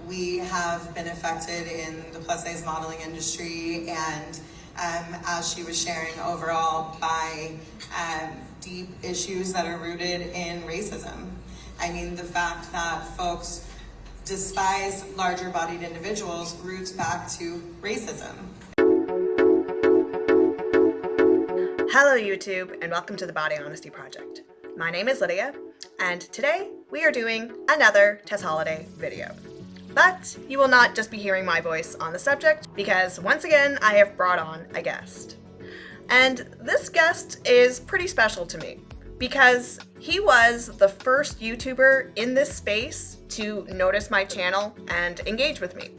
We have been affected in the plus size modeling industry, and as she was sharing, overall by deep issues that are rooted in racism. I mean, the fact that folks despise larger bodied individuals roots back to racism. Hello YouTube, and welcome to the Body Honesty Project. My name is Lydia, and today we are doing another Tess Holiday video. But you will not just be hearing my voice on the subject, because once again I have brought on a guest. And this guest is pretty special to me, because he was the first YouTuber in this space to notice my channel and engage with me.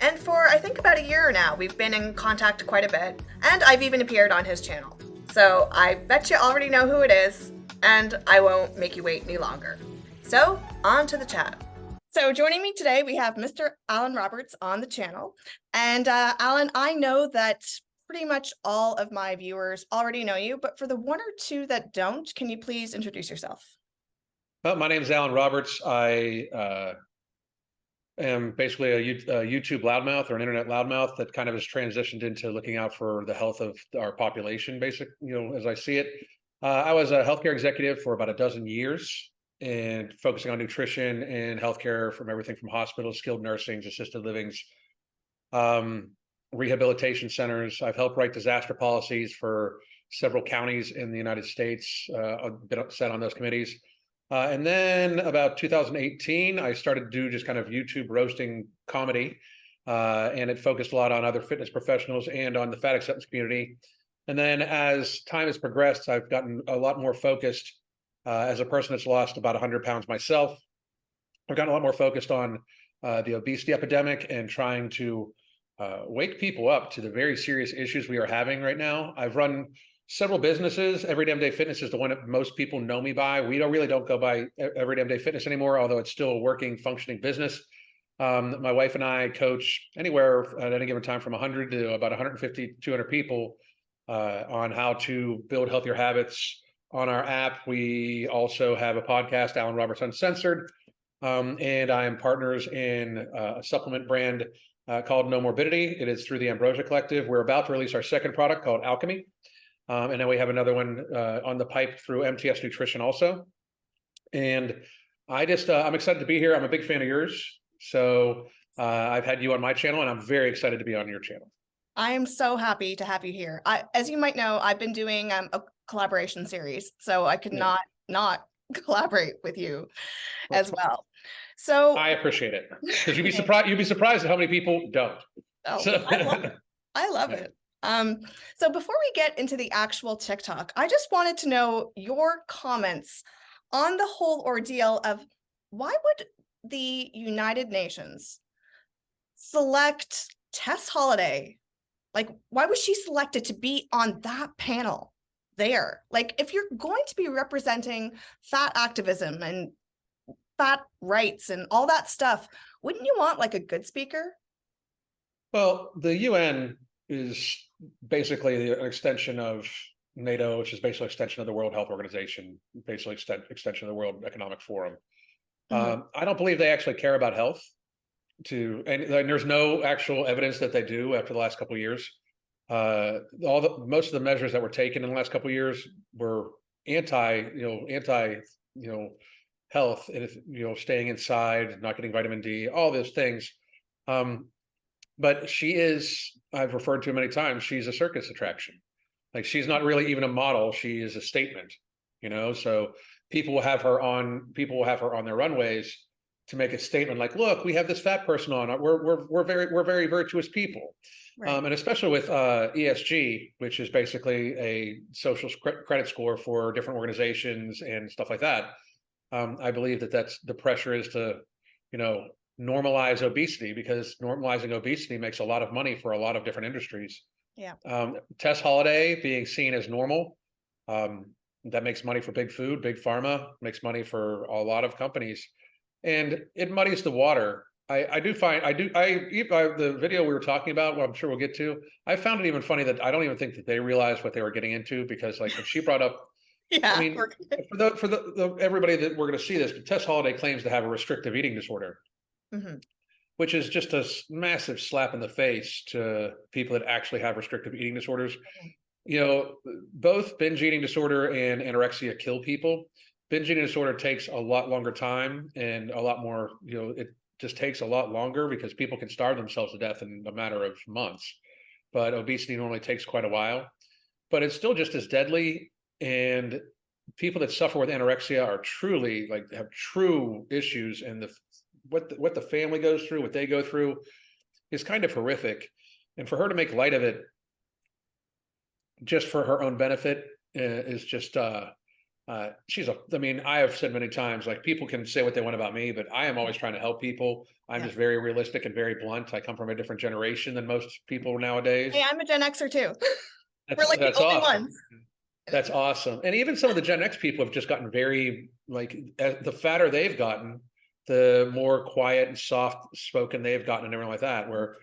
And for I think about a year now, we've been in contact quite a bit, and I've even appeared on his channel. So I bet you already know who it is, and I won't make you wait any longer. So on to the chat. So joining me today, we have Mr. Alan Roberts on the channel. And Alan, I know that pretty much all of my viewers already know you, but for the one or two that don't, can you please introduce yourself? Well, my name is Alan Roberts. I am basically a YouTube loudmouth or an internet loudmouth that kind of has transitioned into looking out for the health of our population, as I see it. I was a healthcare executive for about a dozen years and focusing on nutrition and healthcare from everything from hospitals, skilled nursing, assisted livings, rehabilitation centers. I've helped write disaster policies for several counties in the United States. I've been sat on those committees. And then about 2018, I started to do just kind of YouTube roasting comedy, and it focused a lot on other fitness professionals and on the fat acceptance community. And then as time has progressed, I've gotten a lot more focused as a person that's lost about 100 pounds myself. I've gotten a lot more focused on the obesity epidemic and trying to wake people up to the very serious issues we are having right now. I've run several businesses. Every Damn Day Fitness is the one that most people know me by. We really don't go by Every Damn Day Fitness anymore, although it's still a working, functioning business. My wife and I coach anywhere at any given time from 100 to about 150, 200 people on how to build healthier habits. On our app, we also have a podcast, Alan Roberts Uncensored, and I am partners in a supplement brand called No Morbidity. It is through the Ambrosia Collective. We're about to release our second product called Alchemy. And then we have another one on the pipe through MTS Nutrition also. And I'm excited to be here. I'm a big fan of yours. So I've had you on my channel, and I'm very excited to be on your channel. I am so happy to have you here. As you might know, I've been doing a collaboration series, so I could not collaborate with you as well. So I appreciate it, because you'd be surprised at how many people don't. Oh, I love it. So before we get into the actual TikTok, I just wanted to know your comments on the whole ordeal of why would the United Nations select Tess Holiday? Like, why was she selected to be on that panel there? Like, if you're going to be representing fat activism and fat rights and all that stuff, wouldn't you want like a good speaker? Well, the UN is basically an extension of NATO, which is basically an extension of the World Health Organization, basically extension of the World Economic Forum. I don't believe they actually care about health. And there's no actual evidence that they do after the last couple of years. Most of the measures that were taken in the last couple of years were anti health, and staying inside, not getting vitamin D, all those things. But I've referred to many times, she's a circus attraction. Like, she's not really even a model. She is a statement, so people will have her on their runways to make a statement like, look, we have this fat person on. We're very virtuous people. Right. And especially with ESG, which is basically a social credit score for different organizations and stuff like that. I believe that's the pressure is to, normalize obesity, because normalizing obesity makes a lot of money for a lot of different industries. Yeah. Tess Holiday being seen as normal, that makes money for big food, big pharma, makes money for a lot of companies, and it muddies the water. The video we were talking about, well, I'm sure we'll get to, I found it even funny that I don't even think that they realized what they were getting into, because like when she brought up, yeah, I mean, for the everybody that we're going to see this, Tess Holiday claims to have a restrictive eating disorder. which is just a massive slap in the face to people that actually have restrictive eating disorders. You know, both binge eating disorder and anorexia kill people. Binge eating disorder takes a lot longer time and a lot more, you know, it just takes a lot longer because people can starve themselves to death in a matter of months. But obesity normally takes quite a while, but it's still just as deadly. And people that suffer with anorexia are truly like have true issues, and what the family goes through, what they go through is kind of horrific. And for her to make light of it just for her own benefit is just I mean, I have said many times, like, people can say what they want about me, but I am always trying to help people. I'm Yeah. just very realistic and very blunt. I come from a different generation than most people nowadays. Hey, I'm a Gen Xer too. We're like the That's only awesome. ones. That's awesome. And even some of the Gen X people have just gotten very, like, the fatter they've gotten, the more quiet and soft spoken they've gotten and everything like that, where,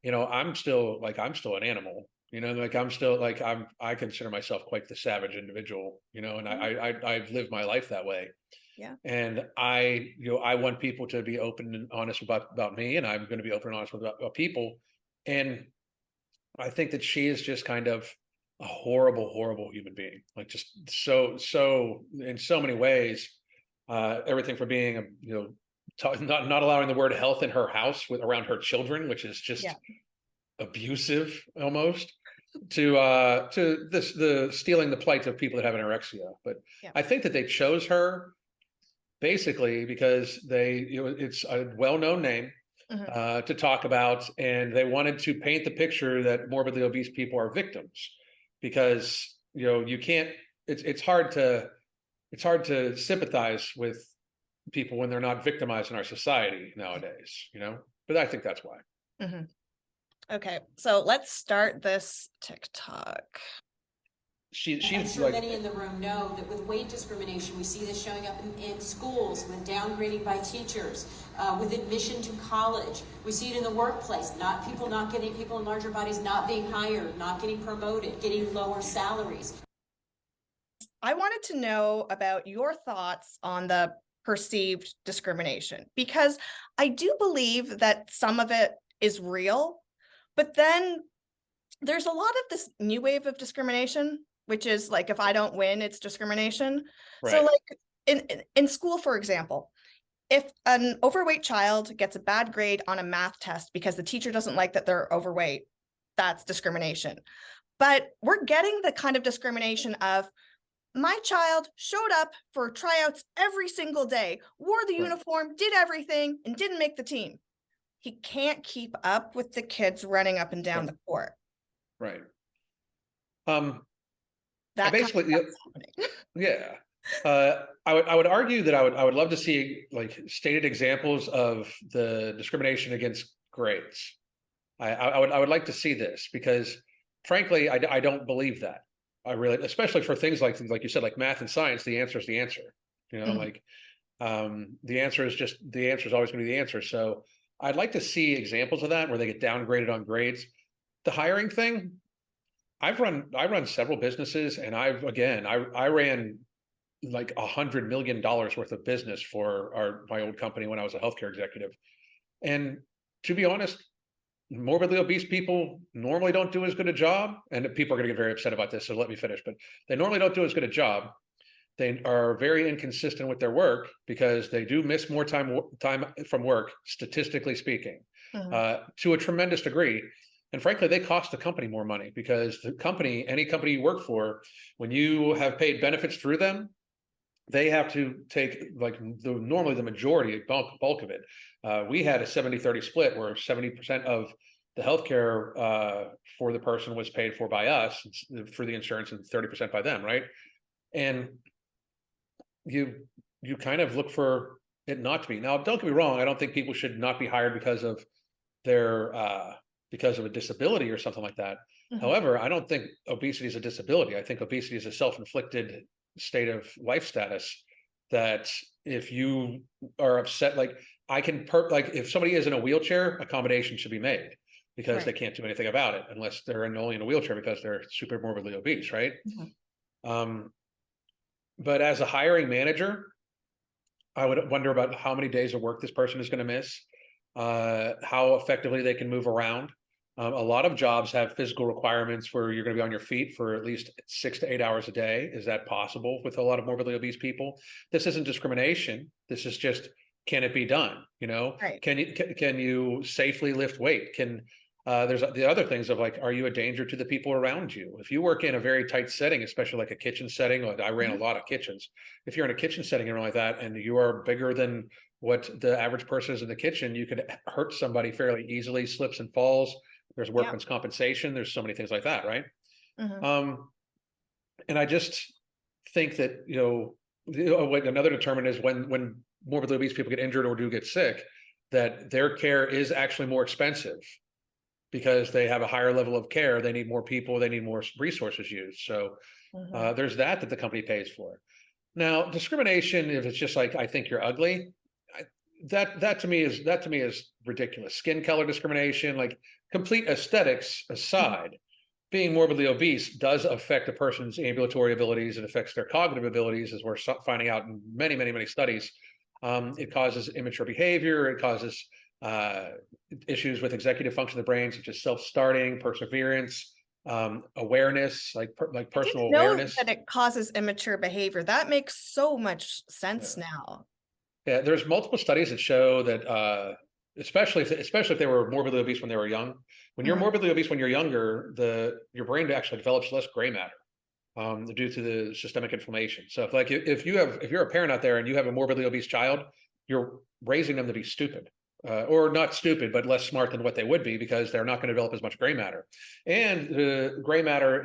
you know, I'm still an animal, you know, like I'm still like, I consider myself quite the savage individual, you know, and I've lived my life that way. Yeah. And you know, I want people to be open and honest about me, and I'm going to be open and honest about people. And I think that she is just kind of a horrible, horrible human being. Like, just so in so many ways. Everything from being a, you know, not allowing the word health in her house with around her children, which is just abusive almost, to the stealing the plight of people that have anorexia. But I think that they chose her basically because it's a well-known name to talk about, and they wanted to paint the picture that morbidly obese people are victims, because, you know, you can't, it's hard to sympathize with people when they're not victimized in our society nowadays, you know, but I think that's why. Okay, so let's start this TikTok. She's I'm sure like, many in the room know that with weight discrimination, we see this showing up in schools, with downgrading by teachers, with admission to college. We see it in the workplace, people in larger bodies not being hired, not getting promoted, getting lower salaries. I wanted to know about your thoughts on the perceived discrimination, because I do believe that some of it is real, but then there's a lot of this new wave of discrimination, which is like, if I don't win, it's discrimination. right. So like in school, for example, if an overweight child gets a bad grade on a math test because the teacher doesn't like that they're overweight, that's discrimination. But we're getting the kind of discrimination of, my child showed up for tryouts every single day, wore the uniform, did everything, and didn't make the team. He can't keep up with the kids running up and down the court. Right. That basically, kind of stuff is happening. yeah. I would argue that I would love to see like stated examples of the discrimination against grades. I would like to see this, because frankly, I don't believe that. I really, especially for things like you said, like math and science, the answer is the answer. You know, like the answer is always going to be the answer. So I'd like to see examples of that where they get downgraded on grades. The hiring thing, I run several businesses, and I ran like $100 million worth of business for my old company when I was a healthcare executive. And to be honest, morbidly obese people normally don't do as good a job, and people are going to get very upset about this, so let me finish, but they normally don't do as good a job. They are very inconsistent with their work because they do miss more time from work, statistically speaking, to a tremendous degree. And frankly, they cost the company more money, because any company you work for, when you have paid benefits through them, they have to take like normally the majority, bulk of it. We had a 70-30 split where 70% of the healthcare for the person was paid for by us through the insurance, and 30% by them, right? And you kind of look for it not to be. Now, don't get me wrong, I don't think people should not be hired because of their because of a disability or something like that. However, I don't think obesity is a disability. I think obesity is a self-inflicted state of life status that if you are upset, like like if somebody is in a wheelchair, accommodation should be made, because they can't do anything about it unless they're only in a wheelchair because they're super morbidly obese, right? But as a hiring manager, I would wonder about how many days of work this person is going to miss. how effectively they can move around. A lot of jobs have physical requirements where you're going to be on your feet for at least 6 to 8 hours a day. Is that possible with a lot of morbidly obese people? This isn't discrimination. This is just, can it be done? Right. Can you safely lift weight? There's the other things of like, are you a danger to the people around you? If you work in a very tight setting, especially like a kitchen setting, like I ran a lot of kitchens. If you're in a kitchen setting and like that, and you are bigger than what the average person is in the kitchen, you could hurt somebody fairly easily, slips and falls. There's workman's compensation. There's so many things like that, right? And I just think that, what another determinant is when morbidly obese people get injured or do get sick, that their care is actually more expensive because they have a higher level of care. They need more people. They need more resources used. So there's that the company pays for. Now, discrimination, if it's just like, I think you're ugly, that to me is ridiculous. Skin color discrimination, like complete aesthetics aside, being morbidly obese does affect a person's ambulatory abilities. It affects their cognitive abilities, as we're finding out in many, many, many studies. It causes immature behavior. It causes issues with executive function of the brain, such as self-starting, perseverance, awareness, like personal awareness. That it causes immature behavior. That makes so much sense now. Yeah, there's multiple studies that show that, especially if they were morbidly obese when they were young. When you're morbidly obese when you're younger, your brain actually develops less gray matter due to the systemic inflammation. So if you're a parent out there and you have a morbidly obese child, you're raising them to be stupid. Or not stupid, but less smart than what they would be, because they're not going to develop as much gray matter. And the gray matter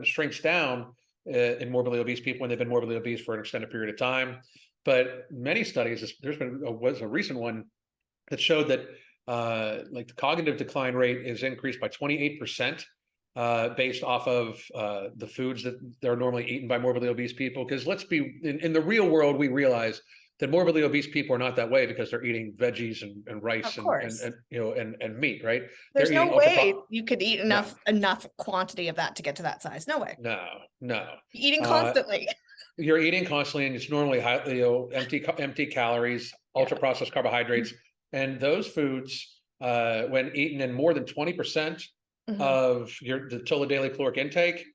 shrinks down in morbidly obese people when they've been morbidly obese for an extended period of time. But many studies, was a recent one that showed that like the cognitive decline rate is increased by 28% based off of the foods that are normally eaten by morbidly obese people. Because let's be in the real world, we realize that morbidly obese people are not that way because they're eating veggies and rice and meat, right? There's no way you could eat enough quantity of that to get to that size. No way. No. Eating constantly. You're eating constantly, and it's normally high, empty calories, ultra processed carbohydrates, and those foods, when eaten in more than 20% of the total daily caloric intake,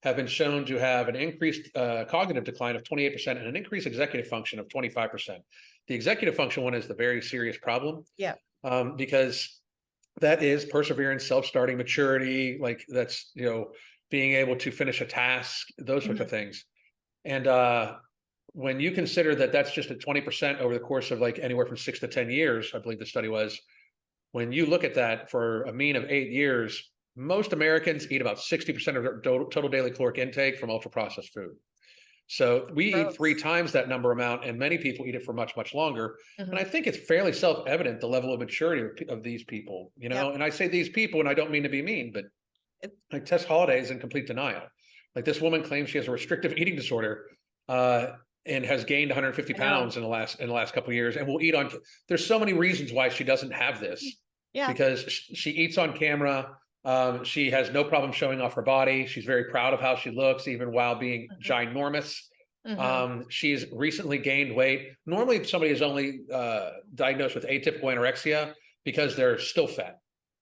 have been shown to have an increased cognitive decline of 28% and an increased executive function of 25%. The executive function one is the very serious problem. Yeah. Because that is perseverance, self-starting, maturity, like that's, being able to finish a task, those sorts of things. And when you consider that that's just at 20% over the course of like anywhere from 6 to 10 years, I believe the study was, when you look at that for a mean of 8 years, most Americans eat about 60% of their total daily caloric intake from ultra-processed food. So we eat 3 times that number amount, and many people eat it for much, much longer. And I think it's fairly self-evident the level of maturity of these people, and I say these people, and I don't mean to be mean, but like Tess Holiday is in complete denial. Like this woman claims she has a restrictive eating disorder and has gained 150 pounds in the last couple of years, and will eat on. There's so many reasons why she doesn't have this. Yeah. Because she eats on camera. She has no problem showing off her body. She's very proud of how she looks, even while being ginormous. She's recently gained weight. Normally, if somebody is only diagnosed with atypical anorexia because they're still fat,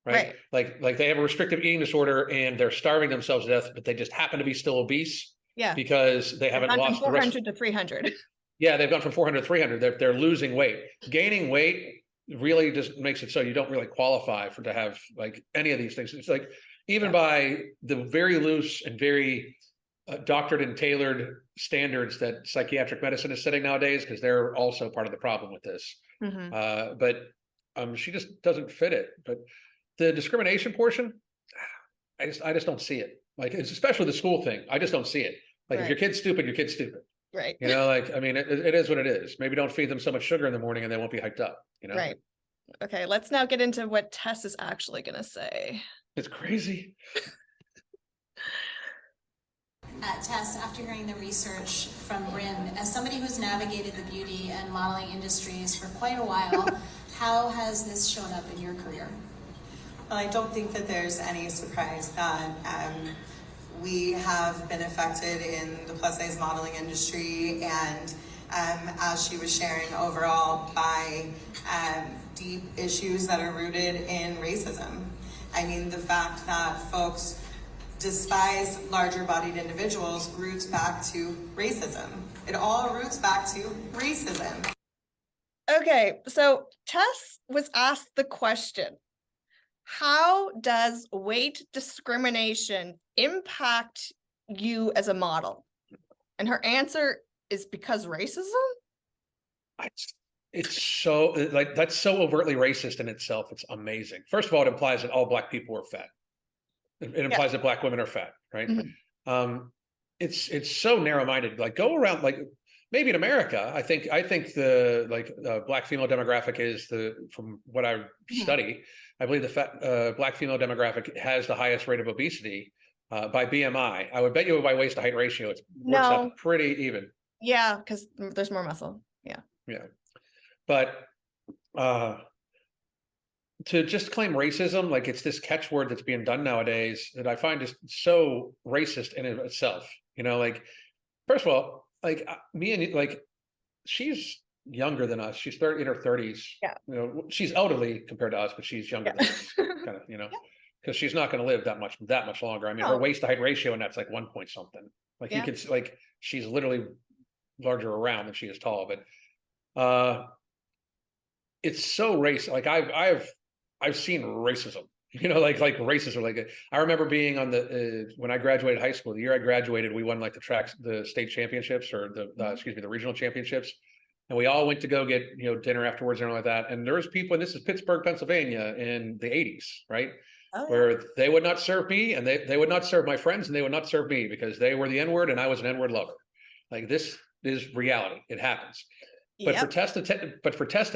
right? Like they have a restrictive eating disorder and they're starving themselves to death, but they just happen to be still obese. Yeah, because they haven't lost from 400 to 300. Yeah, they've gone from 400 to 300. They're losing weight. Gaining weight really just makes it so you don't really qualify to have like any of these things. It's like even by the very loose and very doctored and tailored standards that psychiatric medicine is setting nowadays, because they're also part of the problem with this. But she just doesn't fit it. But the discrimination portion, I just don't see it. Like, it's especially the school thing. I just don't see it. Like, if your kid's stupid, your kid's stupid. Right. Like, I mean, it is what it is. Maybe don't feed them so much sugar in the morning and they won't be hyped up, Right. Okay, let's now get into what Tess is actually going to say. It's crazy. Tess, after hearing the research from RIM, as somebody who's navigated the beauty and modeling industries for quite a while, how has this shown up in your career? Well, I don't think that there's any surprise that we have been affected in the plus size modeling industry, and as she was sharing overall by deep issues that are rooted in racism. I mean, the fact that folks despise larger bodied individuals roots back to racism. It all roots back to racism. Okay, so Tess was asked the question, how does weight discrimination impact you as a model? And her answer is because racism? It's so, like, that's so overtly racist in itself. It's amazing. First of all, it implies that all Black people are fat. It implies that Black women are fat, right? It's so narrow-minded. Like, go around, like, maybe in America, I think the Black female demographic is from what I study, I believe the Black female demographic has the highest rate of obesity by BMI. I would bet you by waist to height ratio, it works out pretty even. Yeah, because there's more muscle. Yeah. Yeah. But to just claim racism, like it's this catchword that's being done nowadays that I find just so racist in itself. You know, like, first of all, like me and like, she's younger than us. She's in her 30s. Yeah. You know, she's elderly compared to us, but she's younger than us, kind of, you know, because she's not going to live that much longer. I mean, her waist to height ratio, and that's like 1 point something. Like you could, like, she's literally larger around than she is tall. But it's so racist. Like I've seen racism, you know, like racism. Like I remember being on the when I graduated high school, the year I graduated, we won like the state championships, or the regional championships, and we all went to go get, you know, dinner afterwards and all like that. And there was people, and this is Pittsburgh, Pennsylvania, in the 80s, right? Where they would not serve me, and they would not serve my friends, and they would not serve me because they were the N-word and I was an N-word lover. Like, this is reality. It happens. But for Tess to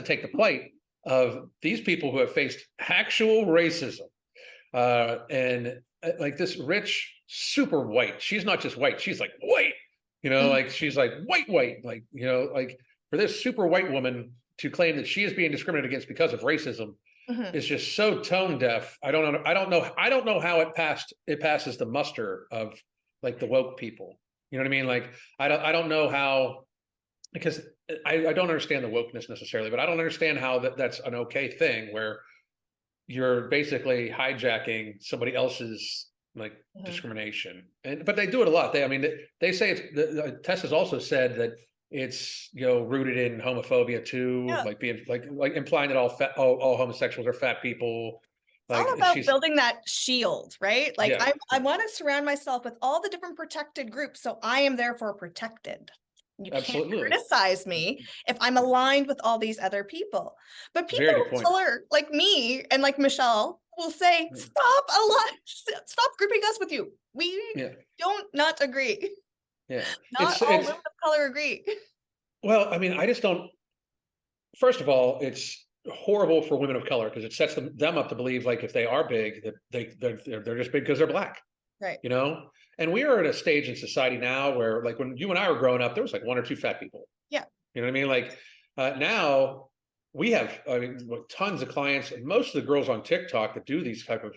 take the plight of these people who have faced actual racism, and like this rich, super white, she's not just white, she's like white, you know, like she's like white, like, you know, like for this super white woman to claim that she is being discriminated against because of racism is just so tone deaf. I don't know how it passes the muster of like the woke people. You know what I mean? Like, I don't know how, because I don't understand the wokeness necessarily, but I don't understand how that's an okay thing where you're basically hijacking somebody else's like discrimination. But they do it a lot. They say it's, Tess has also said that it's, you know, rooted in homophobia too, like being like implying that all homosexuals are fat people. Like, all about building that shield, right? Like, Yeah. I want to surround myself with all the different protected groups, so I am therefore protected. You can't criticize me if I'm aligned with all these other people. But people of color like me and like Michelle will say, stop grouping us with you. We don't not agree. Yeah. Not all women of color agree. Well, I mean, I just don't. First of all, it's horrible for women of color because it sets them up to believe like if they are big, that they're just big because they're Black. Right. You know? And we are at a stage in society now where, like, when you and I were growing up, there was like 1 or 2 fat people. Yeah. You know what I mean? Like, now we have, I mean, tons of clients, and most of the girls on TikTok that do this type of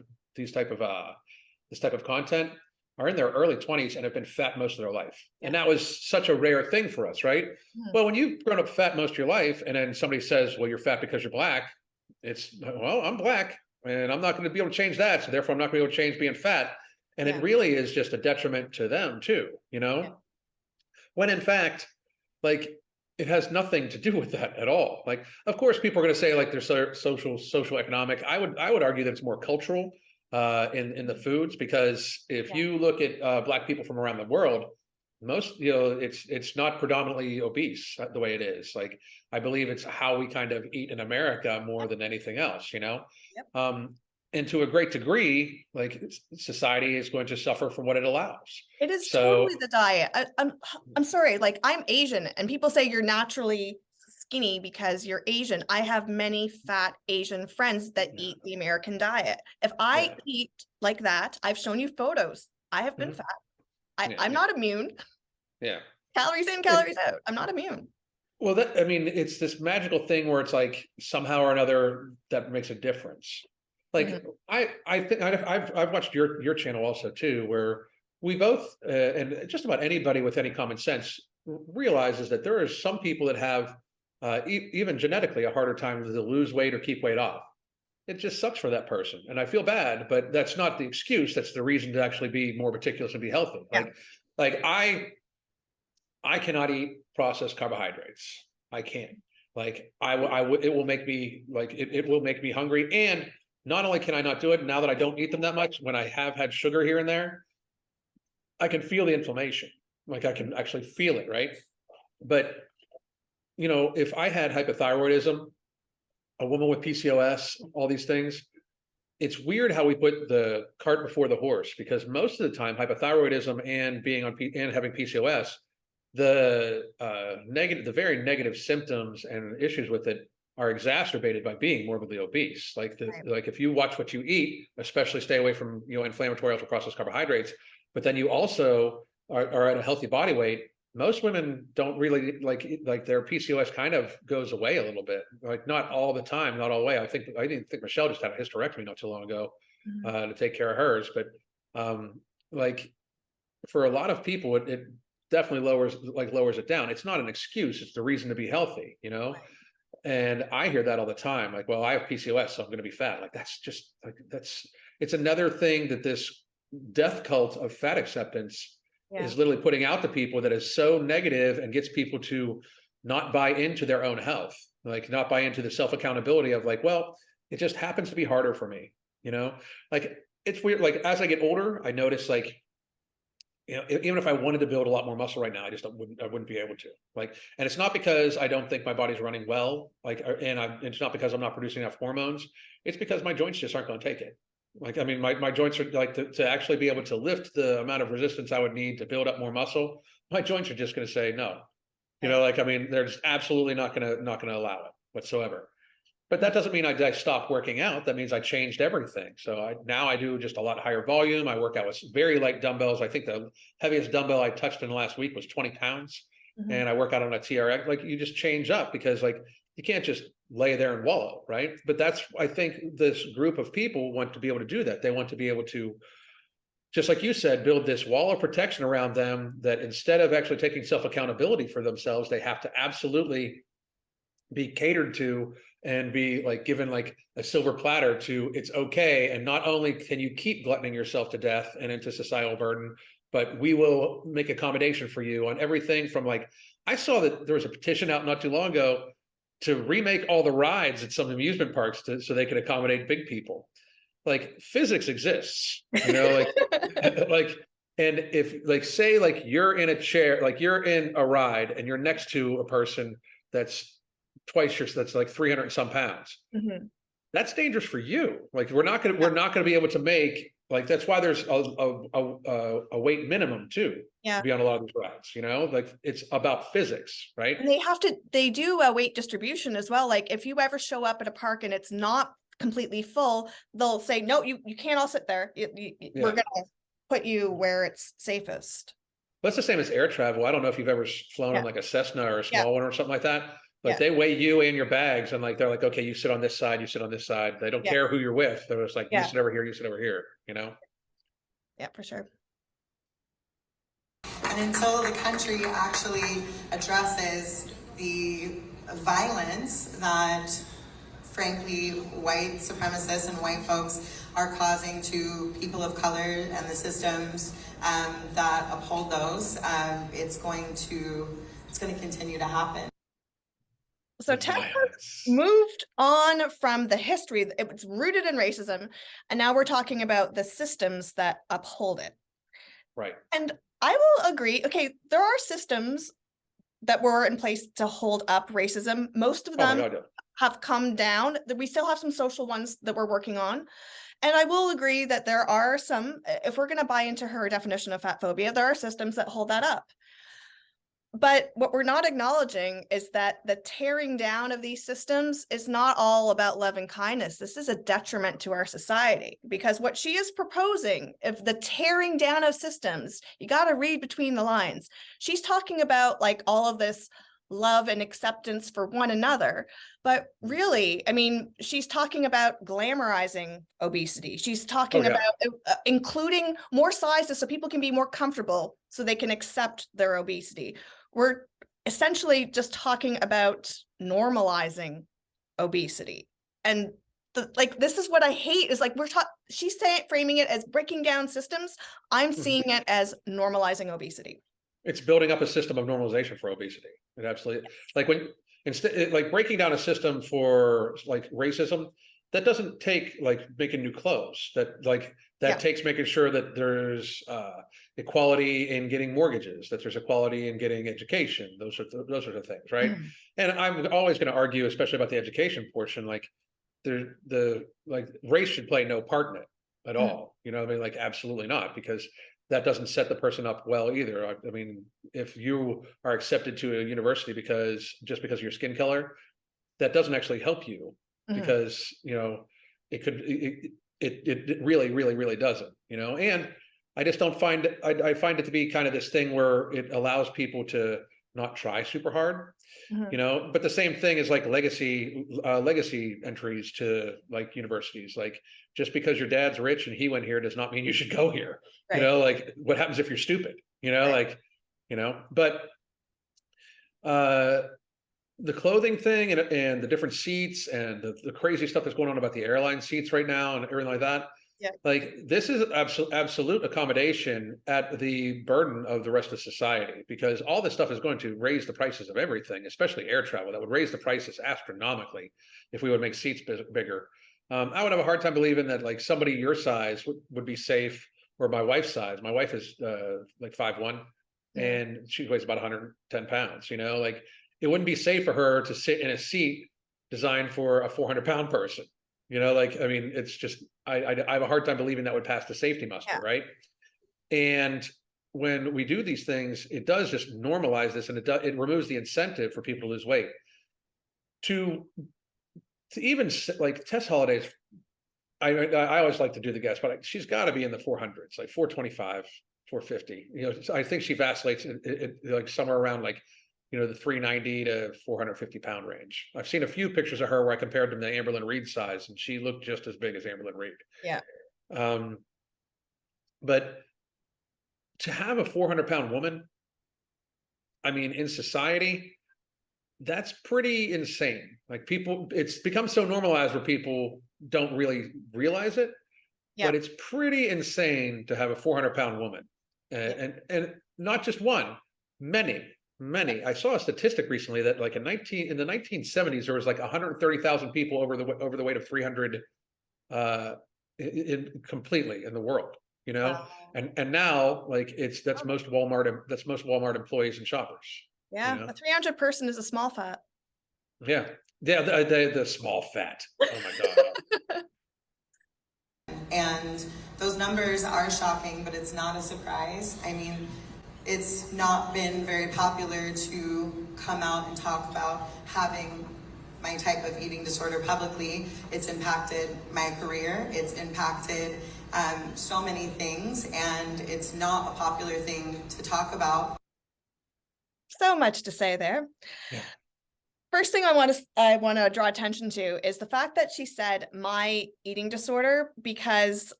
content are in their early 20s and have been fat most of their life. Yeah. And that was such a rare thing for us, right? Well, when you've grown up fat most of your life, and then somebody says, well, you're fat because you're Black, it's, well, I'm Black and I'm not going to be able to change that. So therefore I'm not going to be able to change being fat. And it really is just a detriment to them too, you know, when in fact, like, it has nothing to do with that at all. Like, of course, people are going to say like there's social economic. I would argue that it's more cultural in the foods, because if you look at Black people from around the world, most, you know, it's not predominantly obese the way it is. Like, I believe it's how we kind of eat in America more than anything else, you know. And to a great degree, like, society is going to suffer from what it allows. It is totally the diet. I'm sorry, like, I'm Asian and people say you're naturally skinny because you're Asian. I have many fat Asian friends that eat the American diet. If I eat like that, I've shown you photos. I have been fat. I'm not immune. Yeah. Calories in, calories out. I'm not immune. Well, I mean, it's this magical thing where it's like somehow or another that makes a difference. Like, I think I've watched your channel also too, where we both and just about anybody with any common sense realize is that there are some people that have even genetically a harder time to lose weight or keep weight off. It just sucks for that person, and I feel bad, but that's not the excuse. That's the reason to actually be more meticulous and be healthy. Yeah. Like I cannot eat processed carbohydrates. I can't. Like it will make me like it will make me hungry. And not only can I not do it now that I don't eat them that much, when I have had sugar here and there, I can feel the inflammation. Like I can actually feel it, right? But you know, if I had hypothyroidism, a woman with PCOS, all these things, it's weird how we put the cart before the horse, because most of the time hypothyroidism and being on and having PCOS, the the very negative symptoms and issues with it are exacerbated by being morbidly obese. Like like if you watch what you eat, especially stay away from, you know, inflammatory ultra processed carbohydrates, but then you also are at a healthy body weight. Most women don't really like their PCOS kind of goes away a little bit, like not all the time, not all the way. I didn't think Michelle just had a hysterectomy not too long ago to take care of hers, but like for a lot of people, it definitely lowers it down. It's not an excuse; it's the reason to be healthy, you know. And I hear that all the time, like, well, I have PCOS, so I'm going to be fat. Like that's just like it's another thing that this death cult of fat acceptance is literally putting out to people, that is so negative and gets people to not buy into their own health, like not buy into the self accountability of like, well, it just happens to be harder for me, you know. Like it's weird, like as I get older I notice, like, you know, even if I wanted to build a lot more muscle right now, I wouldn't be able to. Like, and it's not because I don't think my body's running well, like, it's not because I'm not producing enough hormones. It's because my joints just aren't going to take it. Like, I mean, my joints are like to actually be able to lift the amount of resistance I would need to build up more muscle. My joints are just going to say no. You know, like, I mean, they're just absolutely not going to allow it whatsoever. But that doesn't mean I stopped working out. That means I changed everything. So now I do just a lot higher volume. I work out with very light dumbbells. I think the heaviest dumbbell I touched in the last week was 20 pounds. And I work out on a TRX. Like, you just change up, because like you can't just lay there and wallow, right? But that's, I think this group of people want to be able to do that. They want to be able to, just like you said, build this wall of protection around them, that instead of actually taking self-accountability for themselves, they have to absolutely be catered to and be like given like a silver platter to, it's okay. And not only can you keep gluttoning yourself to death and into societal burden, but we will make accommodation for you on everything from, like, I saw that there was a petition out not too long ago to remake all the rides at some amusement parks so they could accommodate big people. Like, physics exists, you know, like, like, and if, like, say, like, you're in a chair, like you're in a ride and you're next to a person that's twice your, that's like 300 and some pounds. That's dangerous for you. Like, we're not gonna be able to make, like, that's why there's a weight minimum too, to be on a lot of these rides, you know, like it's about physics, right? And they do a weight distribution as well. Like, if you ever show up at a park and it's not completely full, they'll say, no, you can't all sit there. We're gonna put you where it's safest. That's the same as air travel. I don't know if you've ever flown on like a Cessna or a small one or something like that. Like, they weigh you and your bags, and like they're like, okay, you sit on this side, you sit on this side. They don't care who you're with. They're just like, you sit over here, you sit over here, you know? Yeah, for sure. And until the country actually addresses the violence that, frankly, white supremacists and white folks are causing to people of color and the systems that uphold those, it's going to continue to happen. So Tess has moved on from the history. It's rooted in racism, and now we're talking about the systems that uphold it. Right. And I will agree. Okay, there are systems that were in place to hold up racism. Most of them have come down. We still have some social ones that we're working on. And I will agree that there are some, if we're going to buy into her definition of fat phobia, there are systems that hold that up. But what we're not acknowledging is that the tearing down of these systems is not all about love and kindness. This is a detriment to our society, because what she is proposing, if the tearing down of systems, you got to read between the lines. She's talking about like all of this love and acceptance for one another. But really, I mean, she's talking about glamorizing obesity. She's talking about including more sizes so people can be more comfortable, so they can accept their obesity. we're essentially just talking about normalizing obesity. And this is what I hate is like she's framing it as breaking down systems. I'm seeing it as normalizing obesity. It's building up a system of normalization for obesity. It absolutely, like when instead, like breaking down a system for like racism, that doesn't take like making new clothes. That takes making sure that there's equality in getting mortgages, that there's equality in getting education, those sorts of things, right? Mm. And I'm always going to argue, especially about the education portion, like the like race should play no part in it at all. You know what I mean? Like absolutely not, because that doesn't set the person up well either. I mean, if you are accepted to a university just because of your skin color, that doesn't actually help you, because it really doesn't, and I just don't find it, I find it to be kind of this thing where it allows people to not try super hard, but the same thing is like legacy entries to like universities. Like just because your dad's rich and he went here does not mean you should go here. Right. Like what happens if you're stupid, Right. but the clothing thing and the different seats and the crazy stuff that's going on about the airline seats right now and everything like that. Yeah. Like this is absolute accommodation at the burden of the rest of society, because all this stuff is going to raise the prices of everything, especially air travel. That would raise the prices astronomically if we would make seats bigger. I would have a hard time believing that like somebody your size would be safe, or my wife's size. My wife is like 5'1", and she weighs about 110 pounds. Like it wouldn't be safe for her to sit in a seat designed for a 400-pound person. Like, I mean, it's just, I have a hard time believing that would pass the safety muster, right? And when we do these things, it does just normalize this, and it removes the incentive for people to lose weight. To even like Tess Holiday's, I always like to do the guess, but she's got to be in the 400s, like 425, 450. I think she vacillates like somewhere around like, the 390 to 450 pound range. I've seen a few pictures of her where I compared them to Amberlyn Reid's size, and she looked just as big as Amberlyn Reid. Yeah. But to have a 400-pound woman, I mean, in society, that's pretty insane. Like it's become so normalized where people don't really realize it, but it's pretty insane to have a 400-pound woman, and not just one, many. I saw a statistic recently that like in the 1970s there was like 130,000 people over the weight of 300 completely in the world, Wow. and now like that's most Walmart employees and shoppers. Yeah, a 300 person is a small fat. Yeah, the small fat. Oh my god. And those numbers are shocking, but it's not a surprise. I mean, it's not been very popular to come out and talk about having my type of eating disorder publicly. It's impacted my career. It's impacted so many things, and it's not a popular thing to talk about. So much to say there. Yeah. First thing I want to draw attention to is the fact that she said my eating disorder, because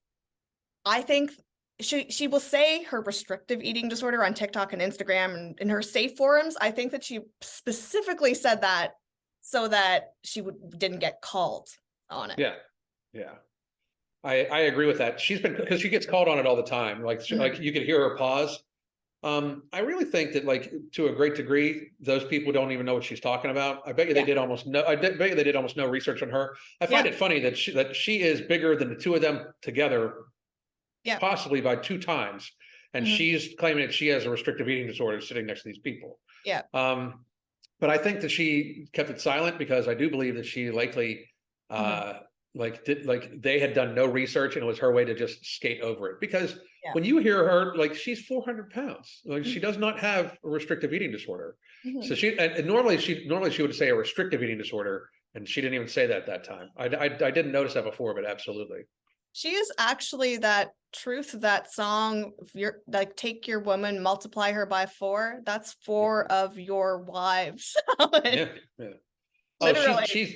I think she will say her restrictive eating disorder on TikTok and Instagram and in her safe forums. I think that she specifically said that so that she didn't get called on it. Yeah. I agree with that. Because she gets called on it all the time. Like you could hear her pause. I really think that like to a great degree, those people don't even know what she's talking about. I bet you they did almost no research on her. I find it funny that she is bigger than the two of them together. Yeah. Possibly by 2 times. And she's claiming that she has a restrictive eating disorder sitting next to these people. Yeah. But I think that she kept it silent because I do believe that she likely they had done no research and it was her way to just skate over it. Because when you hear her, like she's 400 pounds, like she does not have a restrictive eating disorder. So normally she would say a restrictive eating disorder, and she didn't even say that at that time. I didn't notice that before, but absolutely. She is actually that truth, that song, if you're like, take your woman, multiply her by 4. That's 4 of your wives. Yeah. Literally. She's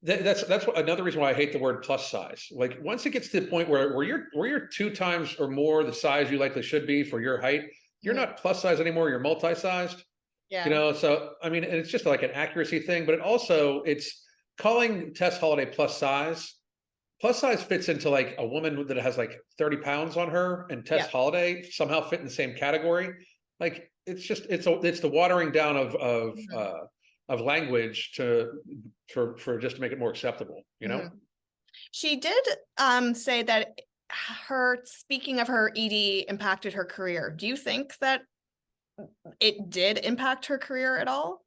that's another reason why I hate the word plus size. Like once it gets to the point where you're 2 times or more the size you likely should be for your height, you're not plus size anymore, you're multi-sized. Yeah. You know, so I mean, and it's just like an accuracy thing, but it's calling Tess Holiday plus size. Plus size fits into like a woman that has like 30 pounds on her, and Tess Yeah. Holiday somehow fit in the same category. Like it's the watering down of language for just to make it more acceptable, you know? She did say that her speaking of her ED impacted her career. Do you think that it did impact her career at all?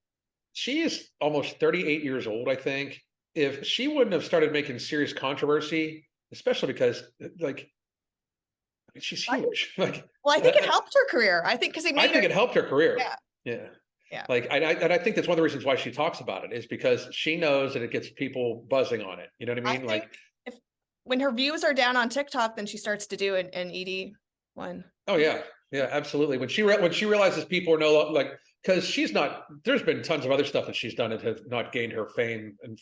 She is almost 38 years old, I think. If she wouldn't have started making serious controversy, especially because like she's I think, huge. Like well, I think it helped her career. I think because it I made her, think it helped her career. yeah, Yeah. yeah. Like and I think that's one of the reasons why she talks about it is because she knows that it gets people buzzing on it. You know what I I mean? think Like, if when her views are down on TikTok, then she starts to do an ED one. oh yeah, yeah, absolutely. When she realizes people are no like because she's not. There's been tons of other stuff that she's done that have not gained her fame and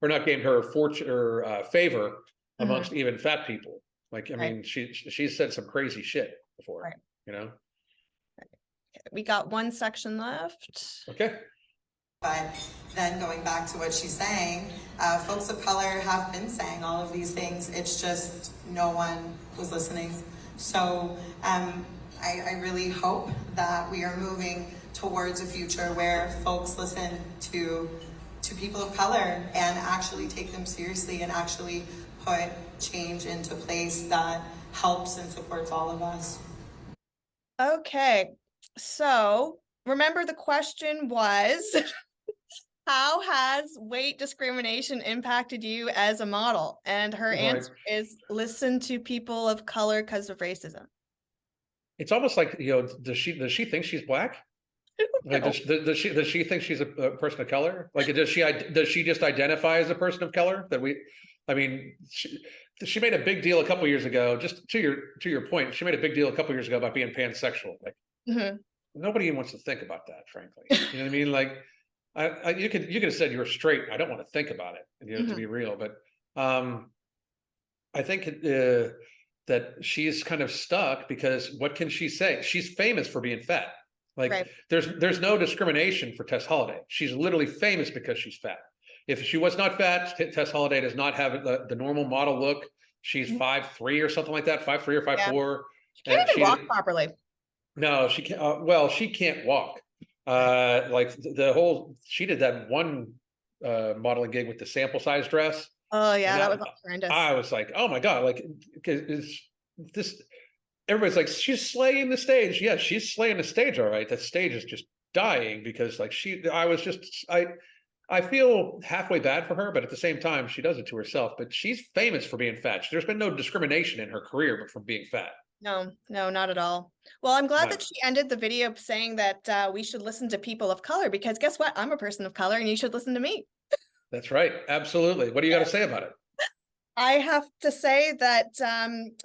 or not gained her fortune or favor amongst even fat people. Like I Right, mean, she's said some crazy shit before. right. You know. We got one section left. Okay. But then going back to what she's saying, folks of color have been saying all of these things. It's just no one was listening. So I really hope that we are moving towards a future where folks listen to people of color and actually take them seriously and actually put change into place that helps and supports all of us. Okay, so remember the question was, how has weight discrimination impacted you as a model? And her Right. answer is listen to people of color because of racism. It's almost like does she think she's black? Like No. does she think she's a person of color? Like does she just identify as a person of color? I mean, she made a big deal a couple years ago. Just to your point, she made a big deal a couple years ago about being pansexual. Like nobody even wants to think about that, frankly. You know what I mean? Like you could have said you were straight. I don't want to think about it. You know, to be real, but I think that she's kind of stuck because what can she say? She's famous for being fat. Like Right. there's no discrimination for Tess Holiday. She's literally famous because she's fat. If she was not fat, Tess Holiday does not have the normal model look. She's 5'3" or something like that, 5'3" or 5'4". She can't even walk properly. No, she can't. Well, she can't walk. Like she did that one modeling gig with the sample size dress. Oh yeah, And that was horrendous. I was like, oh my God, like, is this, everybody's like, she's slaying the stage. Yeah, she's slaying the stage. All right. That stage is just dying because like I feel halfway bad for her, but at the same time, she does it to herself. But she's famous for being fat. There's been no discrimination in her career, but from being fat. No, not at all. Well, I'm glad No. that she ended the video saying that we should listen to people of color because guess what? I'm a person of color and you should listen to me. That's right. Absolutely. What do you got to say about it? I have to say that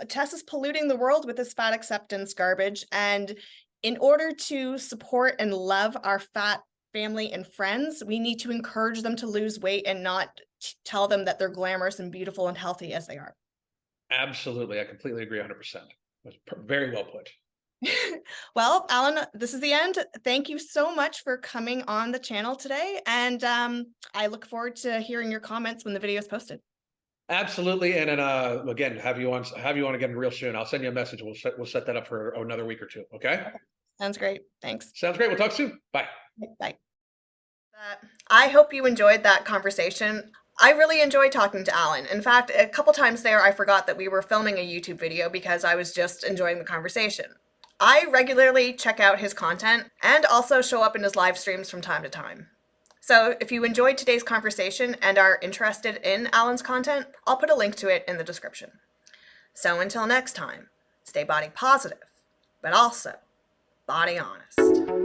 Tess is polluting the world with this fat acceptance garbage. And in order to support and love our fat family and friends, we need to encourage them to lose weight and not tell them that they're glamorous and beautiful and healthy as they are. Absolutely. I completely agree 100%. That's very well put. Well, Alan, this is the end. Thank you so much for coming on the channel today. And I look forward to hearing your comments when the video is posted. Absolutely. And then again, have you on again real soon. I'll send you a message. We'll set that up for another week or two. Okay. Sounds great. Thanks. Sounds great. We'll talk soon. Bye. Bye. I hope you enjoyed that conversation. I really enjoyed talking to Alan. In fact, a couple times there, I forgot that we were filming a YouTube video because I was just enjoying the conversation. I regularly check out his content and also show up in his live streams from time to time. So if you enjoyed today's conversation and are interested in Alan's content, I'll put a link to it in the description. So until next time, stay body positive, but also body honest.